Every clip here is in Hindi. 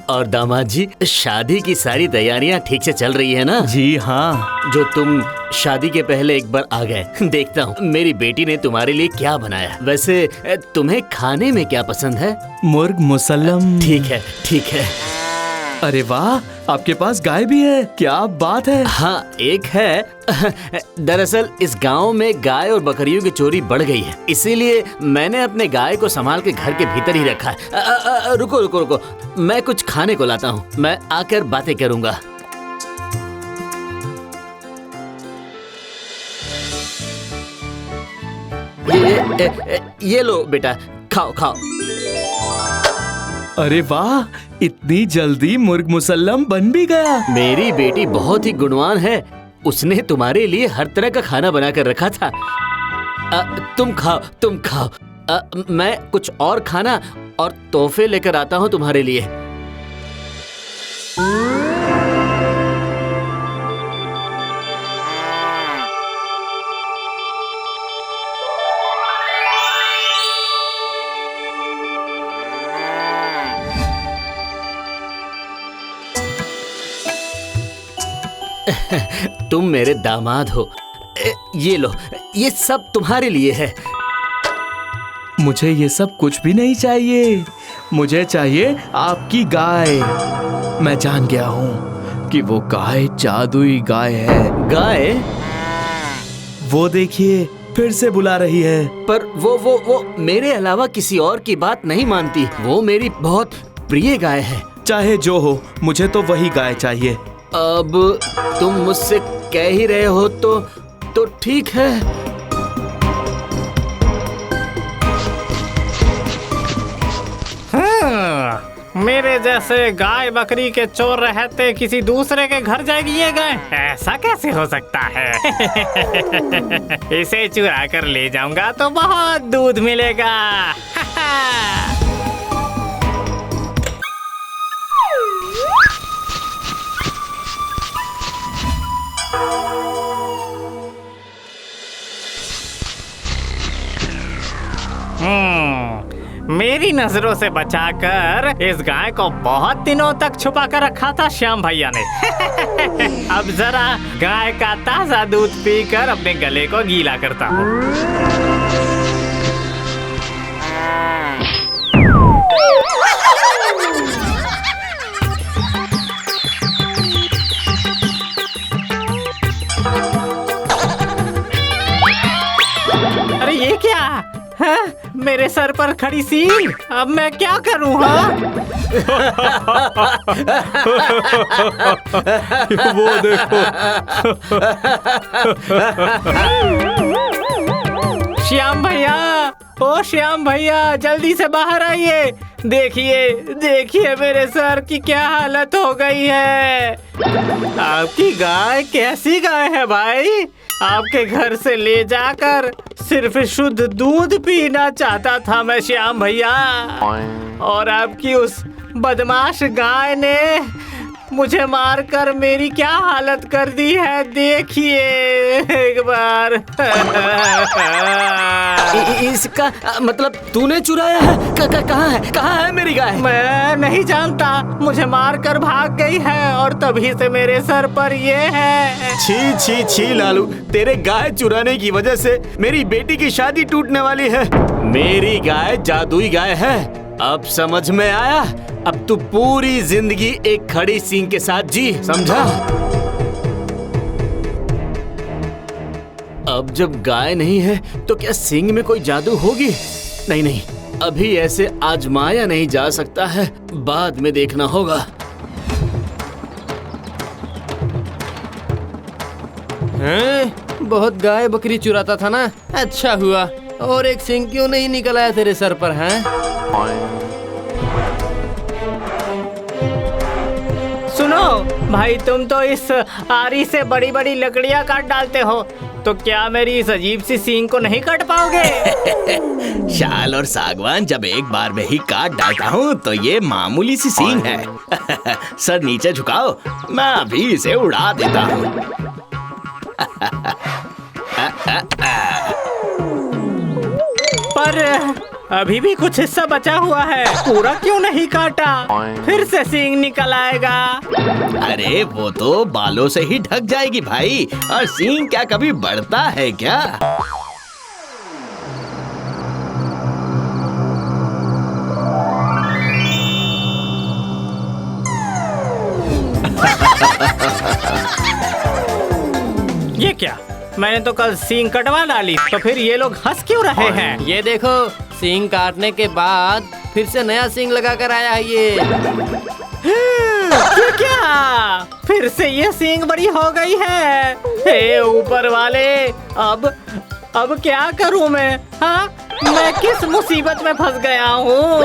और दामाद जी, शादी की सारी तैयारियां ठीक से चल रही है ना? जी हाँ। जो तुम शादी के पहले एक बार आ गए, देखता हूँ मेरी बेटी ने तुम्हारे लिए क्या बनाया। वैसे तुम्हें खाने में क्या पसंद है? मुर्ग मुसल्लम। ठीक है, ठीक है। अरे वाह, आपके पास गाय भी है, क्या बात है। हाँ, एक है। दरअसल इस गांव में गाय और बकरियों की चोरी बढ़ गई है, इसीलिए मैंने अपने गाय को संभाल के घर के भीतर ही रखा है। रुको रुको रुको, मैं कुछ खाने को लाता हूँ, मैं आकर बातें करूँगा। ये लो बेटा, खाओ खाओ। अरे वाह, इतनी जल्दी मुर्ग मुसल्लम बन भी गया। मेरी बेटी बहुत ही गुणवान है, उसने तुम्हारे लिए हर तरह का खाना बना कर रखा था। तुम खाओ, तुम खाओ। मैं कुछ और खाना और तोहफे लेकर आता हूँ तुम्हारे लिए। तुम मेरे दामाद हो, ये लो, ये सब तुम्हारे लिए है। मुझे ये सब कुछ भी नहीं चाहिए, मुझे चाहिए आपकी गाय। मैं जान गया हूँ कि वो गाय जादुई गाय है। गाय? वो देखिए, फिर से बुला रही है। पर वो मेरे अलावा किसी और की बात नहीं मानती। वो मेरी बहुत प्रिय गाय है। चाहे जो हो, मुझे तो वही गाय चाहिए। अब तुम मुझसे कह ही रहे हो तो ठीक है। मेरे जैसे गाय बकरी के चोर रहते किसी दूसरे के घर जाएगी ये गाय? ऐसा कैसे हो सकता है? इसे चुरा कर ले जाऊंगा तो बहुत दूध मिलेगा। मेरी नजरों से बचाकर इस गाय को बहुत दिनों तक छुपा कर रखा था श्याम भैया ने। अब जरा गाय का ताजा दूध पीकर अपने गले को गीला करता हूँ। अरे ये क्या है? मेरे सर पर खड़ी सींग, अब मैं क्या करूँ? वो देखो। श्याम भैया, ओ श्याम भैया, जल्दी से बाहर आइए। देखिए देखिए मेरे सर की क्या हालत हो गई है। आपकी गाय कैसी गाय है भाई? आपके घर से ले जाकर सिर्फ शुद्ध दूध पीना चाहता था मैं श्याम भैया, और आपकी उस बदमाश गाय ने मुझे मारकर मेरी क्या हालत कर दी है, देखिए एक बार। इसका मतलब तूने चुराया है? कहाँ है? कहाँ है मेरी गाय? मैं नहीं जानता, मुझे मारकर भाग गई है और तभी से मेरे सर पर ये है। छी छी छी लालू, तेरे गाय चुराने की वजह से मेरी बेटी की शादी टूटने वाली है। मेरी गाय जादुई गाय है, अब समझ में आया? अब तू पूरी जिंदगी एक खड़ी सींग के साथ जी, समझा? अब जब गाय नहीं है तो क्या सींग में कोई जादू होगी? नहीं नहीं, अभी ऐसे आजमाया नहीं जा सकता है, बाद में देखना होगा। हैं? बहुत गाय बकरी चुराता था ना, अच्छा हुआ। और एक सींग क्यों नहीं निकल आया तेरे सर पर? हैं? सुनो भाई, तुम तो इस आरी से बड़ी बड़ी लकड़ियां काट डालते हो, तो क्या मेरी इस अजीब सी सींग को नहीं काट पाओगे? शाल और सागवान जब एक बार में ही काट डालता हूँ तो ये मामूली सी सींग है। सर नीचे झुकाओ, मैं अभी इसे उड़ा देता हूँ। अभी भी कुछ हिस्सा बचा हुआ है, पूरा क्यों नहीं काटा? फिर से सींग निकल आएगा। अरे वो तो बालों से ही ढक जाएगी भाई, और सींग क्या कभी बढ़ता है क्या? ये क्या? मैंने तो कल सींग कटवा डाली, तो फिर ये लोग हंस क्यों रहे हैं? ये देखो, सींग काटने के बाद फिर से नया सींग लगा कर आया है ये। ये क्या? फिर से ये सींग बड़ी हो गई है। हे ऊपर वाले, अब क्या करूं मैं? हाँ, मैं किस मुसीबत में फंस गया हूँ?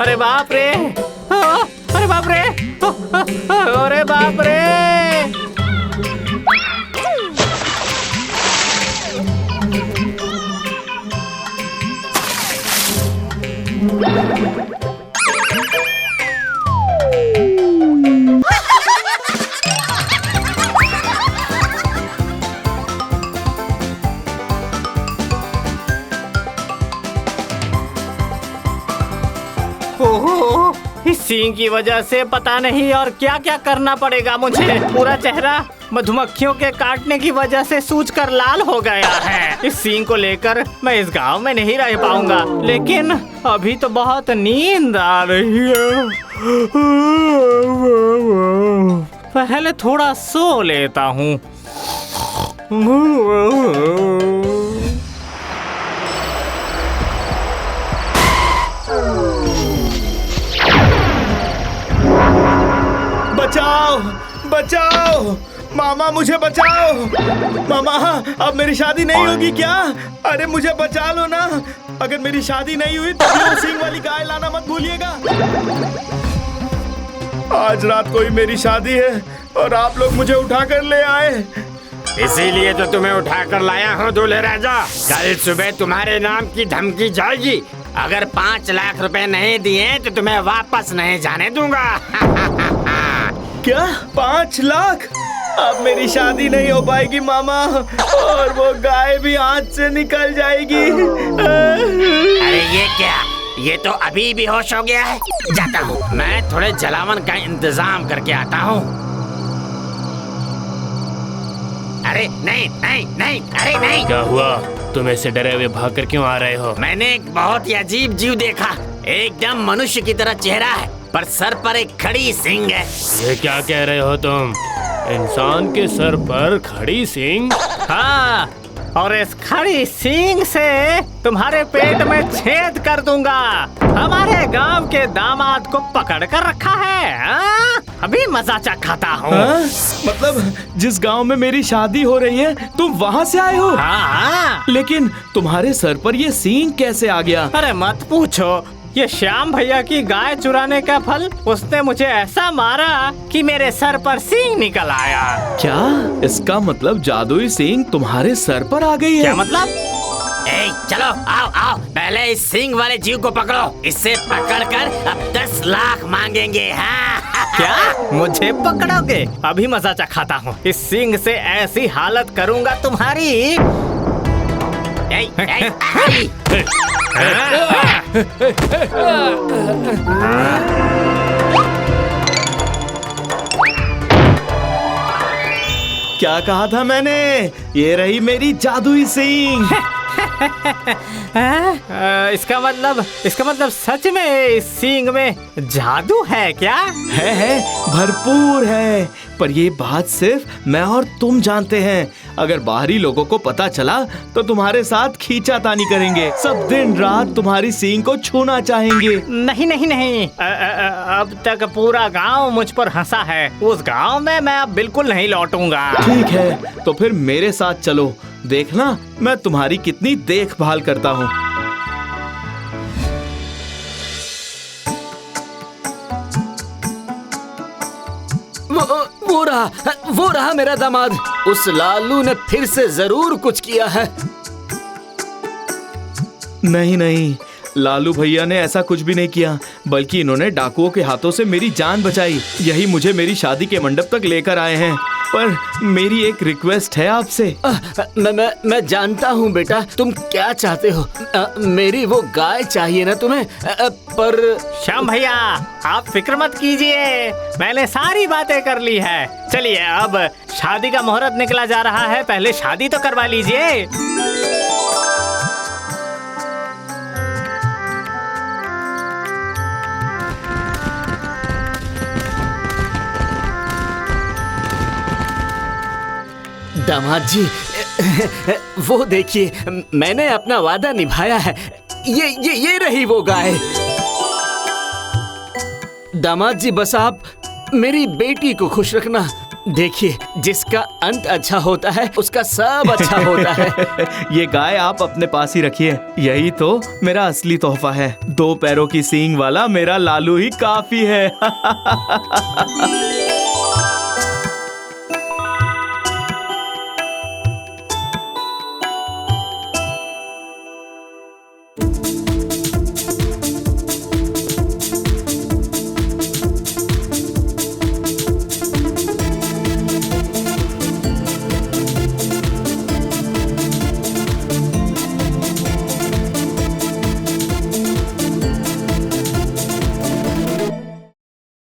अरे बाप रे! अरे बाप रे! अरे बाप रे! ओहो, इस सींग की वजह से पता नहीं और क्या क्या करना पड़ेगा मुझे। पूरा चेहरा मधुमक्खियों के काटने की वजह से सूजकर लाल हो गया है। इस सींग को लेकर मैं इस गांव में नहीं रह पाऊंगा, लेकिन अभी तो बहुत नींद आ रही है। पहले थोड़ा सो लेता हूँ। बचाओ बचाओ, मामा मुझे बचाओ। मामा, अब मेरी शादी नहीं होगी क्या? अरे मुझे बचा लो ना। अगर मेरी शादी नहीं हुई तो वो सींग वाली गाय लाना मत भूलिएगा। आज रात को ही मेरी शादी है और आप लोग मुझे उठा कर ले आए। इसीलिए तो तुम्हें उठा कर लाया हूँ दूल्हे राजा। कल सुबह तुम्हारे नाम की धमकी जाएगी। अगर 5 लाख रुपए नहीं दिए तो तुम्हें वापस नहीं जाने दूंगा। क्या 5 लाख? अब मेरी शादी नहीं हो पाएगी मामा, और वो गाय भी हाथ से निकल जाएगी। अरे ये क्या? ये तो अभी भी होश हो गया है। जाता हूँ, मैं थोड़े जलावन का इंतजाम करके आता हूँ। अरे नहीं नहीं नहीं, अरे नहीं। क्या हुआ? तुम ऐसे डरे हुए भाग कर क्यों आ रहे हो? मैंने एक बहुत ही अजीब जीव देखा। एकदम मनुष्य की तरह चेहरा है, पर सर पर एक खड़ी सींग है। ये क्या कह रहे हो तुम? इंसान के सर पर खड़ी सींग? हाँ, और इस खड़ी सींग से तुम्हारे पेट में छेद कर दूंगा। हमारे गांव के दामाद को पकड़ कर रखा है। हाँ? अभी मजा चखाता हूँ। हाँ? मतलब जिस गांव में मेरी शादी हो रही है तुम वहाँ से आए हो? हाँ। लेकिन तुम्हारे सर पर ये सींग कैसे आ गया? अरे मत पूछो, ये श्याम भैया की गाय चुराने का फल। उसने मुझे ऐसा मारा कि मेरे सर पर सींग निकल आया। क्या इसका मतलब जादुई सींग तुम्हारे सर पर आ गई है? क्या मतलब? ए, चलो आओ आओ, पहले इस सींग वाले जीव को पकड़ो। इससे पकड़कर अब 10 लाख मांगेंगे। हाँ। क्या मुझे पकड़ोगे? अभी मजा चखाता हूँ। इस सींग से ऐसी हालत करूँगा तुम्हारी। ए, ए, आई। क्या कहा था मैंने? ये रही मेरी जादुई सींग। इसका मतलब सच में इस सींग में जादू है क्या? है, भरपूर है। पर ये बात सिर्फ मैं और तुम जानते हैं। अगर बाहरी लोगों को पता चला तो तुम्हारे साथ खींचातानी करेंगे। सब दिन रात तुम्हारी सींग को छूना चाहेंगे। नहीं नहीं नहीं, अब तक पूरा गांव मुझ पर हंसा है। उस गांव में मैं अब बिल्कुल नहीं लौटूंगा। ठीक है, तो फिर मेरे साथ चलो। देखना मैं तुम्हारी कितनी देखभाल करता हूँ। वो रहा मेरा दामाद। उस लालू ने फिर से जरूर कुछ किया है। नहीं नहीं, लालू भैया ने ऐसा कुछ भी नहीं किया, बल्कि इन्होंने डाकुओं के हाथों से मेरी जान बचाई। यही मुझे मेरी शादी के मंडप तक लेकर आए हैं। पर मेरी एक रिक्वेस्ट है आपसे। मैं जानता हूँ बेटा तुम क्या चाहते हो। मेरी वो गाय चाहिए ना तुम्हें। पर श्याम भैया आप फिक्र मत कीजिए, मैंने सारी बातें कर ली है। चलिए अब शादी का मुहूर्त निकला जा रहा है, पहले शादी तो करवा लीजिए। दामाद जी वो देखिए मैंने अपना वादा निभाया है। ये रही वो गाय। दामाद जी बस आप मेरी बेटी को खुश रखना। देखिए जिसका अंत अच्छा होता है उसका सब अच्छा होता है। ये गाय आप अपने पास ही रखिए, यही तो मेरा असली तोहफा है। 2 पैरों की सींग वाला मेरा लालू ही काफी है।